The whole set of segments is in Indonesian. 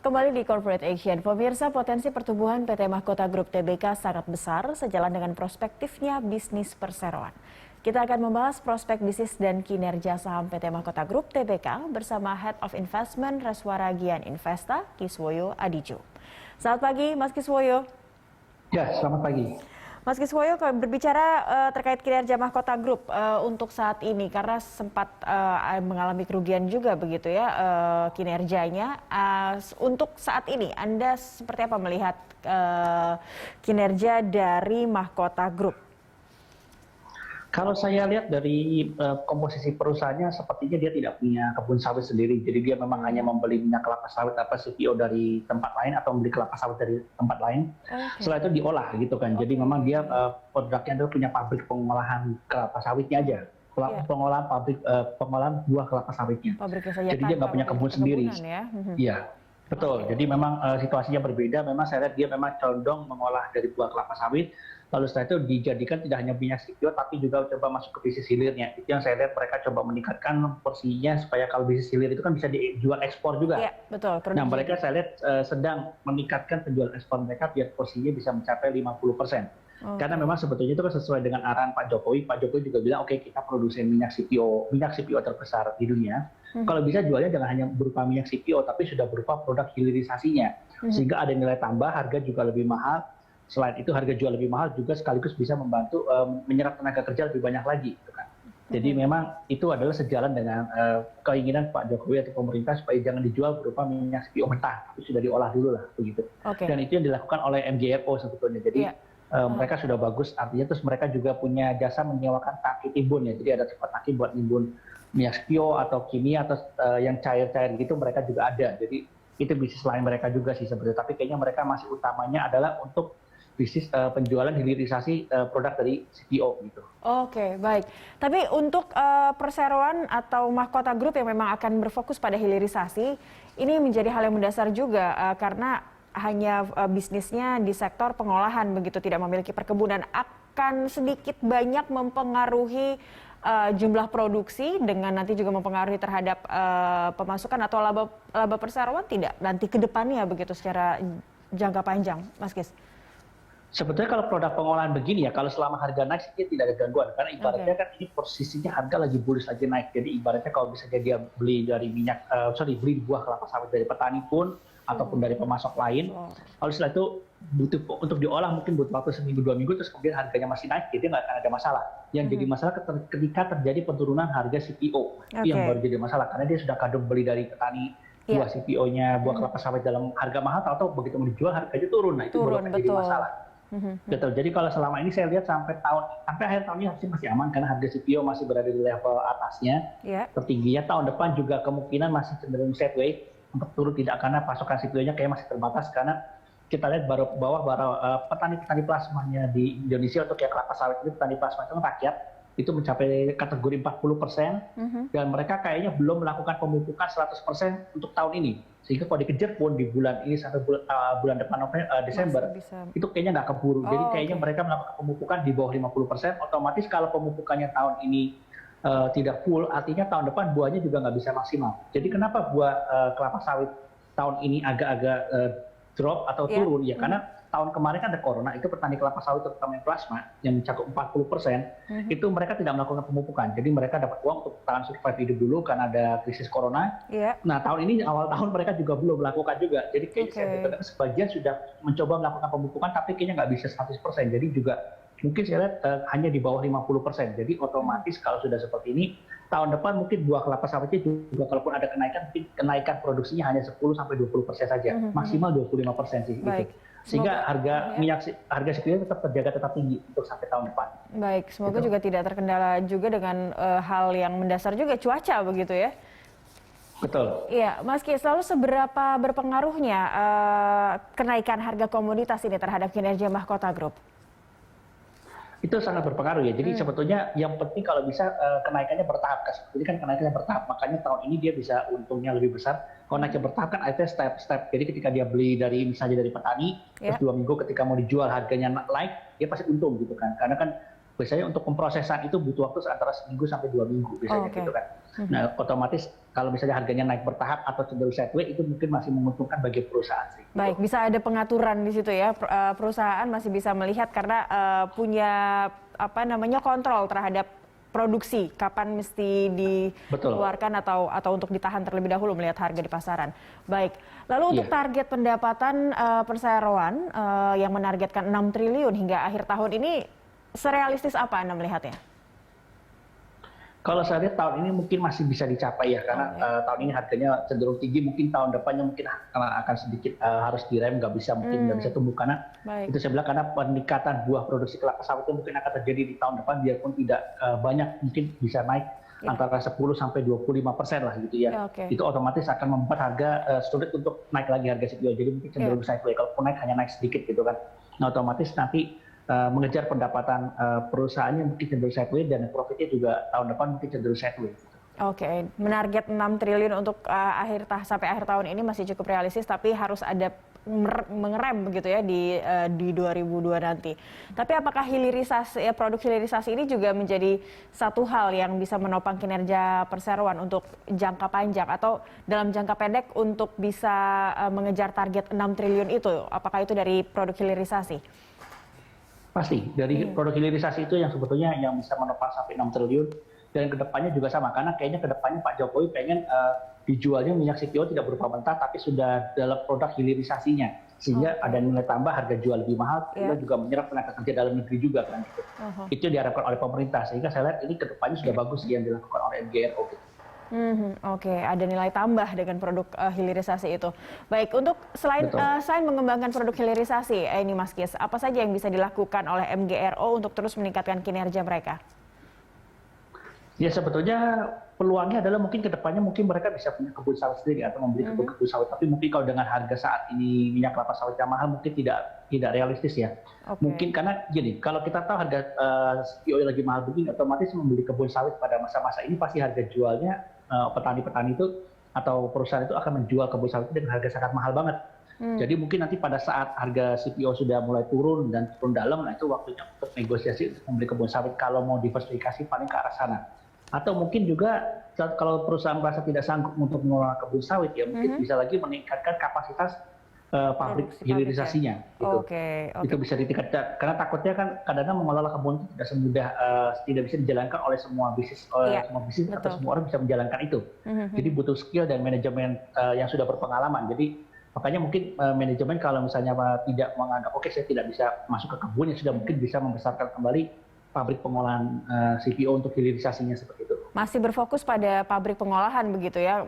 Kembali di Corporate Action, pemirsa, potensi pertumbuhan PT Mahkota Group Tbk sangat besar sejalan dengan prospektifnya bisnis perseroan. Kita akan membahas prospek bisnis dan kinerja saham PT Mahkota Group Tbk bersama Head of Investment Reswara Gian Investa, Kiswoyo Adijo. Selamat pagi, Mas Kiswoyo. Ya, selamat pagi. Mas Kiswoyo, berbicara terkait kinerja Mahkota Group untuk saat ini, karena sempat mengalami kerugian juga begitu ya kinerjanya. Untuk saat ini, Anda seperti apa melihat kinerja dari Mahkota Group? Kalau saya lihat dari komposisi perusahaannya, sepertinya dia tidak punya kebun sawit sendiri. Jadi dia memang hanya membeli minyak kelapa sawit CPO dari tempat lain atau membeli kelapa sawit dari tempat lain. Setelah itu diolah gitu kan. Jadi memang dia produknya adalah punya pabrik pengolahan kelapa sawitnya aja. Pengolahan buah kelapa sawitnya. Jadi dia nggak punya kebun sendiri. Iya, betul. Jadi memang situasinya berbeda. Memang saya lihat dia memang condong mengolah dari buah kelapa sawit. Lalu setelah itu dijadikan tidak hanya minyak CPO, tapi juga coba masuk ke bisnis hilirnya. Itu yang saya lihat mereka coba meningkatkan porsinya supaya kalau bisnis hilir itu kan bisa dijual ekspor juga. Iya, betul. Nah, mereka saya lihat sedang meningkatkan penjualan ekspor mereka biar porsinya bisa mencapai 50%. Karena memang sebetulnya itu kan sesuai dengan arahan Pak Jokowi. Pak Jokowi juga bilang, oke, kita produsen minyak CPO terbesar di dunia. Kalau bisa jualnya jangan hanya berupa minyak CPO, tapi sudah berupa produk hilirisasinya. Sehingga ada nilai tambah, harga juga lebih mahal. Selain itu harga jual lebih mahal juga sekaligus bisa membantu menyerap tenaga kerja lebih banyak lagi. Gitu kan. Jadi memang itu adalah sejalan dengan keinginan Pak Jokowi atau pemerintah supaya jangan dijual berupa minyak CPO mentah, tapi sudah diolah dulu lah begitu. Dan itu yang dilakukan oleh MGRO sebetulnya. Jadi mereka sudah bagus, artinya terus mereka juga punya jasa menyewakan tangki timbun ya. Jadi ada tempat tangki buat nimbun minyak CPO atau kimia atau yang cair-cair gitu mereka juga ada. Jadi itu bisnis lain mereka juga sih sebetulnya. Tapi kayaknya mereka masih utamanya adalah untuk bisnis penjualan hilirisasi produk dari CPO gitu. Oke, baik. Tapi untuk perseroan atau Mahkota Group yang memang akan berfokus pada hilirisasi, ini menjadi hal yang mendasar juga karena hanya bisnisnya di sektor pengolahan begitu, tidak memiliki perkebunan, akan sedikit banyak mempengaruhi jumlah produksi dengan nanti juga mempengaruhi terhadap pemasukan atau laba perseroan tidak nanti ke depannya begitu secara jangka panjang, Mas Kis? Sebetulnya kalau produk pengolahan begini ya, kalau selama harga naik dia tidak ada gangguan. Karena ibaratnya kan ini posisinya harga lagi bullish lagi naik. Jadi ibaratnya kalau bisa dia beli dari beli buah kelapa sawit dari petani pun, ataupun dari pemasok lain. Kalau setelah itu butuh untuk diolah mungkin butuh waktu seminggu 2 minggu, terus kemudian harganya masih naik, jadi nggak akan ada masalah. Yang jadi masalah ketika terjadi penurunan harga CPO. Itu yang baru jadi masalah, karena dia sudah kadung beli dari petani buah CPO-nya, buah kelapa sawit dalam harga mahal, atau begitu mau dijual harganya turun. Nah itu baru akan jadi masalah. Betul. Jadi kalau selama ini saya lihat sampai akhir tahun ini harusnya masih aman karena harga CPO masih berada di level atasnya, tertingginya. Tahun depan juga kemungkinan masih cenderung sideways untuk turun, tidak karena pasokan CPO-nya kayak masih terbatas, karena kita lihat petani plasmanya di Indonesia untuk kayak kelapa sawit itu, petani plasma itu rakyat itu mencapai kategori 40%, dan mereka kayaknya belum melakukan pemupukan 100% untuk tahun ini. Sehingga kalau dikejar pun di bulan ini sampai bulan depan Desember, itu kayaknya nggak keburu. Jadi kayaknya mereka melakukan pemupukan di bawah 50%, otomatis kalau pemupukannya tahun ini tidak full, artinya tahun depan buahnya juga nggak bisa maksimal. Jadi kenapa buah kelapa sawit tahun ini agak-agak drop atau turun? Ya karena tahun kemarin kan ada corona, itu petani kelapa sawit terutama yang plasma yang mencakup 40%, itu mereka tidak melakukan pemupukan. Jadi mereka dapat uang untuk tahan survive hidup dulu karena ada krisis corona. Nah tahun ini awal tahun mereka juga belum melakukan juga. Jadi kayaknya sebagian sudah mencoba melakukan pemupukan, tapi kayaknya nggak bisa 100%. Jadi juga mungkin saya lihat hanya di bawah 50%. Jadi otomatis kalau sudah seperti ini, tahun depan mungkin buah kelapa sawitnya juga kalaupun ada kenaikan, mungkin kenaikan produksinya hanya 10-20% saja, maksimal 25% sih. Gitu. Sehingga harga CPO tetap terjaga, tetap tinggi untuk sampai tahun depan. Baik, semoga juga tidak terkendala juga dengan hal yang mendasar juga, cuaca begitu ya. Betul. Iya, Mas Kis, lalu seberapa berpengaruhnya kenaikan harga komoditas ini terhadap kinerja Mahkota Group? Itu sangat berpengaruh ya. Jadi sebetulnya yang penting kalau bisa kenaikannya bertahap. Jadi kan kenaikannya bertahap, makanya tahun ini dia bisa untungnya lebih besar. Kalau naiknya bertahap kan ada step-step. Jadi ketika dia beli misalnya dari petani, terus 2 minggu ketika mau dijual harganya naik, dia pasti untung gitu kan. Karena kan biasanya untuk pemrosesan itu butuh waktu antara 1 minggu sampai 2 minggu biasanya gitu kan. Nah, otomatis kalau misalnya harganya naik bertahap atau cenderung sideways itu mungkin masih menguntungkan bagi perusahaan sih. Baik, bisa ada pengaturan di situ ya. Perusahaan masih bisa melihat karena punya kontrol terhadap produksi, kapan mesti dikeluarkan atau untuk ditahan terlebih dahulu melihat harga di pasaran. Baik, lalu untuk target pendapatan perseroan yang menargetkan 6 triliun hingga akhir tahun ini, serealistis apa Anda melihatnya? Kalau saya lihat tahun ini mungkin masih bisa dicapai ya, karena tahun ini harganya cenderung tinggi, mungkin tahun depannya mungkin akan sedikit harus direm, nggak bisa tumbuh, karena itu saya bilang karena peningkatan buah produksi kelapa sawit itu mungkin akan terjadi di tahun depan, biarpun tidak banyak, mungkin bisa naik antara 10-25% lah gitu ya. Itu otomatis akan membuat harga sulit untuk naik lagi harga CPO, jadi mungkin cenderung sideways, kalaupun naik hanya naik sedikit gitu kan. Nah, otomatis nanti mengejar pendapatan perusahaannya mungkin cenderung sideways dan profitnya juga tahun depan mungkin cenderung sideways. Oke, menarget 6 triliun untuk sampai akhir tahun ini masih cukup realistis, tapi harus ada mengerem begitu ya di 2002 nanti. Tapi apakah produk hilirisasi ini juga menjadi satu hal yang bisa menopang kinerja perseroan untuk jangka panjang atau dalam jangka pendek untuk bisa mengejar target 6 triliun itu? Apakah itu dari produk hilirisasi? Pasti, dari produk hilirisasi itu yang sebetulnya yang bisa menopang sampai 6 triliun, dan kedepannya juga sama, karena kayaknya kedepannya Pak Jokowi pengen dijualnya minyak CPO tidak berupa mentah, tapi sudah dalam produk hilirisasinya, sehingga ada nilai tambah, harga jual lebih mahal, sehingga juga menyerap tenaga kerja dalam negeri juga kan. Gitu. Itu yang diharapkan oleh pemerintah, sehingga saya lihat ini kedepannya sudah bagus yang dilakukan oleh MGRO. Gitu. Oke, ada nilai tambah dengan produk hilirisasi itu. Baik, untuk selain mengembangkan produk hilirisasi, ini Mas Kis, apa saja yang bisa dilakukan oleh MGRO untuk terus meningkatkan kinerja mereka? Ya sebetulnya peluangnya adalah mungkin kedepannya mungkin mereka bisa punya kebun sawit sendiri atau membeli kebun sawit. Tapi mungkin kalau dengan harga saat ini minyak kelapa sawit yang mahal mungkin tidak realistis ya. Mungkin karena gini, kalau kita tahu harga CPO lagi mahal begini, otomatis membeli kebun sawit pada masa-masa ini pasti harga jualnya petani-petani itu atau perusahaan itu akan menjual kebun sawit dengan harga sangat mahal banget. Jadi mungkin nanti pada saat harga CPO sudah mulai turun dan turun dalam, nah itu waktunya untuk negosiasi untuk membeli kebun sawit kalau mau diversifikasi paling ke arah sana. Atau mungkin juga kalau perusahaan merasa tidak sanggup untuk mengelola kebun sawit ya mungkin bisa lagi meningkatkan kapasitas pabrik hilirisasinya. Gitu. Itu bisa ditingkatkan karena takutnya kan kadang-kadang mengelola kebun itu tidak semudah, tidak bisa dijalankan oleh semua bisnis atau semua orang bisa menjalankan itu. Jadi butuh skill dan manajemen yang sudah berpengalaman. Jadi makanya mungkin manajemen kalau misalnya tidak menganggap oke saya tidak bisa masuk ke kebun, yang sudah mungkin bisa membesarkan kembali pabrik pengolahan CPO untuk hilirisasinya seperti itu. Masih berfokus pada pabrik pengolahan begitu ya?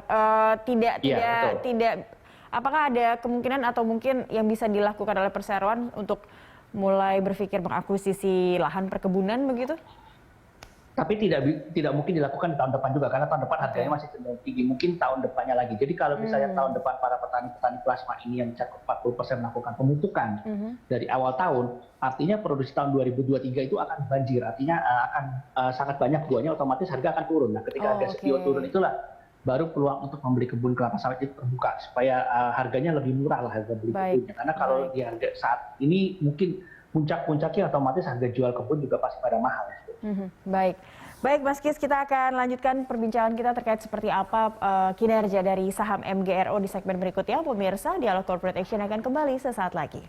Tidak. Apakah ada kemungkinan atau mungkin yang bisa dilakukan oleh perseroan untuk mulai berpikir mengakuisisi lahan perkebunan begitu? Tapi tidak mungkin dilakukan di tahun depan juga, karena tahun depan harganya masih cenderung tinggi. Mungkin tahun depannya lagi. Jadi kalau misalnya tahun depan para petani plasma ini yang mencakup 40% melakukan pemupukan dari awal tahun, artinya produksi tahun 2023 itu akan banjir. Artinya akan sangat banyak buahnya, otomatis harga akan turun. Nah ketika harga CPO turun itulah baru peluang untuk membeli kebun kelapa sawit itu terbuka, supaya harganya lebih murah lah harga beli kebunnya. Karena kalau di harga saat ini mungkin puncak-puncaknya otomatis harga jual kebun juga pasti pada mahal. Baik Mas Kis, kita akan lanjutkan perbincangan kita terkait seperti apa kinerja dari saham MGRO di segmen berikutnya. Pemirsa, Dialog Corporate Action akan kembali sesaat lagi.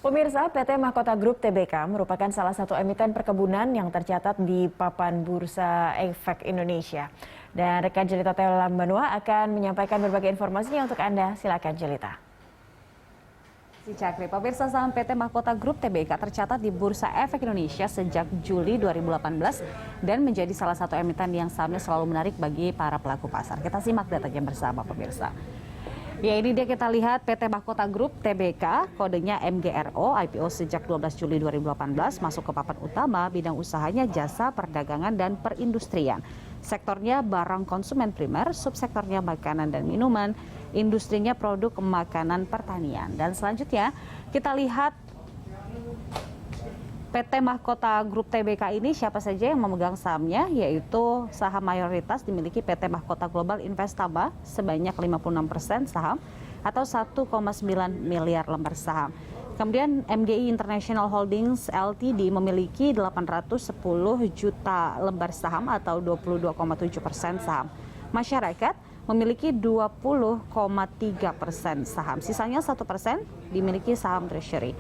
Pemirsa, PT Mahkota Group Tbk merupakan salah satu emiten perkebunan yang tercatat di papan Bursa Efek Indonesia. Dan rekan Jelita Teolambanua akan menyampaikan berbagai informasinya untuk Anda. Silakan Jelita. Cakri, pemirsa, saham PT Mahkota Group Tbk tercatat di Bursa Efek Indonesia sejak Juli 2018 dan menjadi salah satu emiten yang sahamnya selalu menarik bagi para pelaku pasar. Kita simak datanya bersama pemirsa. Ya, ini dia kita lihat PT Mahkota Group Tbk, kodenya MGRO, IPO sejak 12 Juli 2018, masuk ke papan utama, bidang usahanya jasa, perdagangan, dan perindustrian. Sektornya barang konsumen primer, subsektornya makanan dan minuman, industrinya produk makanan pertanian. Dan selanjutnya kita lihat PT Mahkota Group Tbk ini siapa saja yang memegang sahamnya, yaitu saham mayoritas dimiliki PT Mahkota Global Investama sebanyak 56% saham atau 1,9 miliar lembar saham. Kemudian MGI International Holdings Ltd memiliki 810 juta lembar saham atau 22,7% saham. Masyarakat memiliki 20,3% saham. Sisanya 1% dimiliki saham treasury.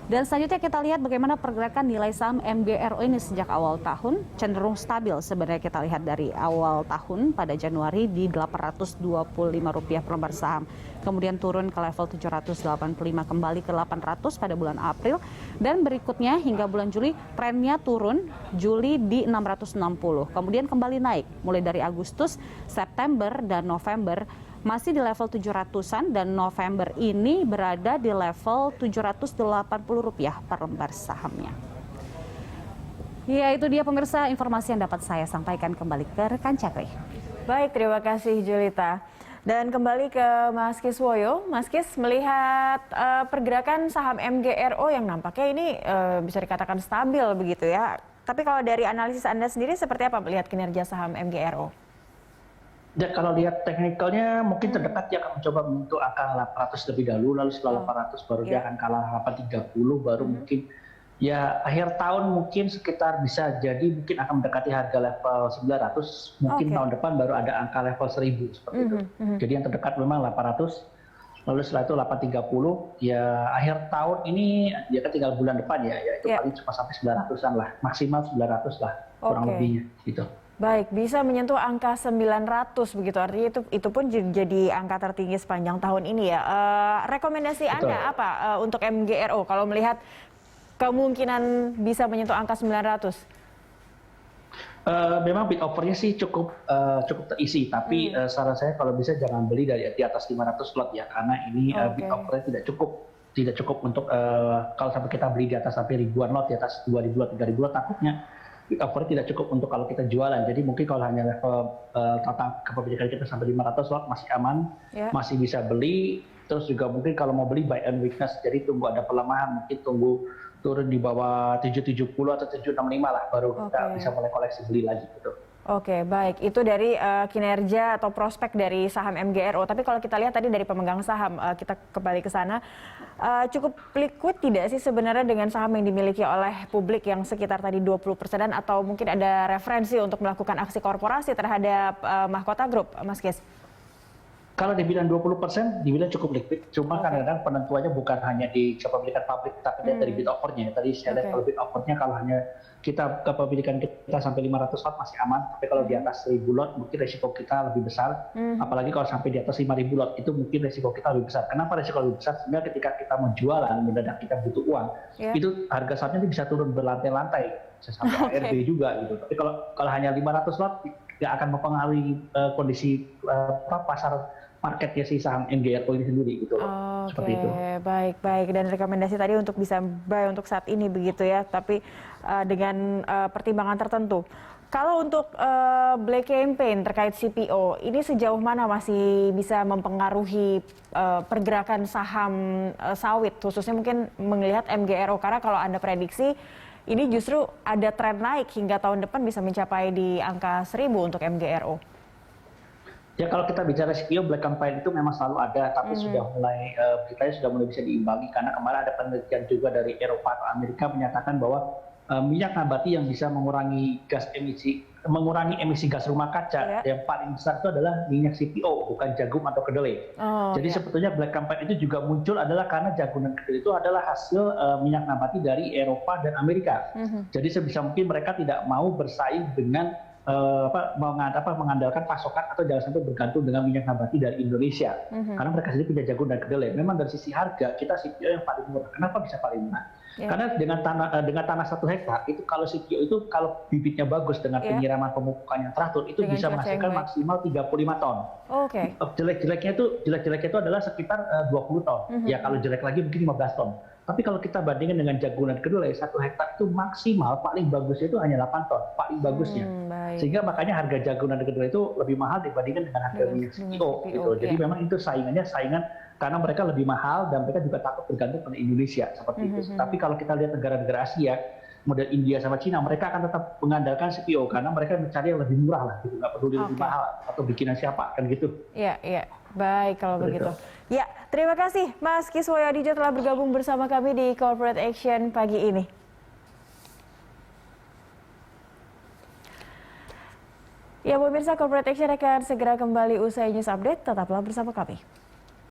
Dan selanjutnya kita lihat bagaimana pergerakan nilai saham MGRO ini sejak awal tahun. Cenderung stabil sebenarnya kita lihat dari awal tahun pada Januari di Rp825 per lembar saham. Kemudian turun ke level 785 kembali ke 800 pada bulan April. Dan berikutnya hingga bulan Juli trennya turun, Juli di 660. Kemudian kembali naik mulai dari Agustus, September, dan November. Masih di level 700-an dan November ini berada di level Rp780 per lembar sahamnya. Ya, itu dia pemirsa informasi yang dapat saya sampaikan. Kembali ke rekan Cakri. Baik, terima kasih Julita. Dan kembali ke Mas Kiswoyo. Mas Kis, melihat pergerakan saham MGRO yang nampaknya ini bisa dikatakan stabil begitu ya. Tapi kalau dari analisis Anda sendiri seperti apa melihat kinerja saham MGRO? Ya, kalau lihat teknikalnya mungkin terdekat dia akan mencoba membentuk angka 800 lebih dahulu, lalu setelah 800 baru dia akan kalah 830, baru mungkin ya akhir tahun mungkin sekitar bisa jadi mungkin akan mendekati harga level 900, mungkin tahun depan baru ada angka level 1000 seperti itu. Jadi yang terdekat memang 800, lalu setelah itu 830, ya akhir tahun ini ya kan tinggal bulan depan ya itu paling cuma sampai 900-an lah, maksimal 900 lah kurang lebihnya gitu. Baik, bisa menyentuh angka 900 begitu, artinya itu pun jadi angka tertinggi sepanjang tahun ini ya. Rekomendasi Anda apa untuk MGRO kalau melihat kemungkinan bisa menyentuh angka 900? Memang bid offernya sih cukup terisi, tapi saran saya kalau bisa jangan beli di atas 500 lot ya, karena ini bid offernya tidak cukup untuk kalau sampai kita beli di atas sampai ribuan lot, di atas 2.000 lot, 3.000 lot, takutnya bid offer tidak cukup untuk kalau kita jualan. Jadi mungkin kalau hanya level total kepemilikan kita sampai 500 lot masih aman, masih bisa beli. Terus juga mungkin kalau mau beli buy and weakness, jadi tunggu ada pelemahan, mungkin tunggu turun di bawah 770 atau 765 lah, baru kita bisa mulai koleksi beli lagi gitu. Oke, baik. Itu dari kinerja atau prospek dari saham MGRO. Tapi kalau kita lihat tadi dari pemegang saham, kita kembali ke sana, cukup liquid tidak sih sebenarnya dengan saham yang dimiliki oleh publik yang sekitar tadi 20%-an, atau mungkin ada referensi untuk melakukan aksi korporasi terhadap Mahkota Group, Mas Kis? Kalau dibilang 20%, dibilang cukup liquid. Cuma kadang-kadang penentuannya bukan hanya di kepemilikan publik, tapi dari bid offernya. Tadi saya lihat kalau bid offernya kalau hanya kita kepemilikan kita sampai 500 lot masih aman. Tapi kalau di atas 1000 lot mungkin resiko kita lebih besar. Apalagi kalau sampai di atas 5000 lot itu mungkin resiko kita lebih besar. Kenapa resiko lebih besar? Sehingga ketika kita mau jualan, mendadak kita butuh uang, itu harga sahamnya bisa turun berlantai-lantai. Bisa sampai ARB juga gitu. Tapi kalau hanya 500 lot nggak akan mempengaruhi kondisi pasar marketnya si saham MGRO ini sendiri gitu. Seperti itu. Baik. Dan rekomendasi tadi untuk bisa buy untuk saat ini begitu ya, tapi dengan pertimbangan tertentu. Kalau untuk Black Campaign terkait CPO, ini sejauh mana masih bisa mempengaruhi pergerakan saham sawit, khususnya mungkin melihat MGRO, karena kalau Anda prediksi ini justru ada tren naik hingga tahun depan bisa mencapai di angka 1000 untuk MGRO. Ya kalau kita bicara CPO, Black Campaign itu memang selalu ada, tapi beritanya sudah mulai bisa diimbangi, karena kemarin ada penelitian juga dari Eropa atau Amerika menyatakan bahwa minyak nabati yang bisa mengurangi emisi gas rumah kaca yang paling besar itu adalah minyak CPO, bukan jagung atau kedelai. Jadi sebetulnya Black Campaign itu juga muncul adalah karena jagung dan kedelai itu adalah hasil minyak nabati dari Eropa dan Amerika. Jadi sebisa mungkin mereka tidak mau bersaing dengan mengandalkan pasokan atau jangan sampai bergantung dengan minyak nabati dari Indonesia. Karena mereka sendiri punya jagung dan kedelai. Memang dari sisi harga kita CPO yang paling murah. Kenapa bisa paling murah? Karena dengan tanah 1 hektar itu kalau CPO itu kalau bibitnya bagus dengan penyiraman pemupukan yang teratur itu dengan bisa menghasilkan maksimal 35 ton. Jelek-jeleknya itu adalah sekitar 20 ton. Ya kalau jelek lagi mungkin 15 ton. Tapi kalau kita bandingkan dengan jagung dan kedelai, 1 hektar itu maksimal paling bagusnya itu hanya 8 ton, paling bagusnya. Sehingga makanya harga jagung dan kedelai itu lebih mahal dibandingkan dengan harga minyak CPO gitu. Jadi memang itu saingan karena mereka lebih mahal dan mereka juga takut bergantung pada Indonesia seperti itu. Tapi kalau kita lihat negara-negara Asia, model India sama Cina, mereka akan tetap mengandalkan CPO karena mereka mencari yang lebih murah lah, gitu, nggak peduli lebih mahal atau bikinan siapa, kan gitu. Iya, iya. Baik kalau begitu. Ya, terima kasih Mas Kiswoyo Aditjo telah bergabung bersama kami di Corporate Action pagi ini. Ya, pemirsa, Corporate Action akan segera kembali usai news update. Tetaplah bersama kami.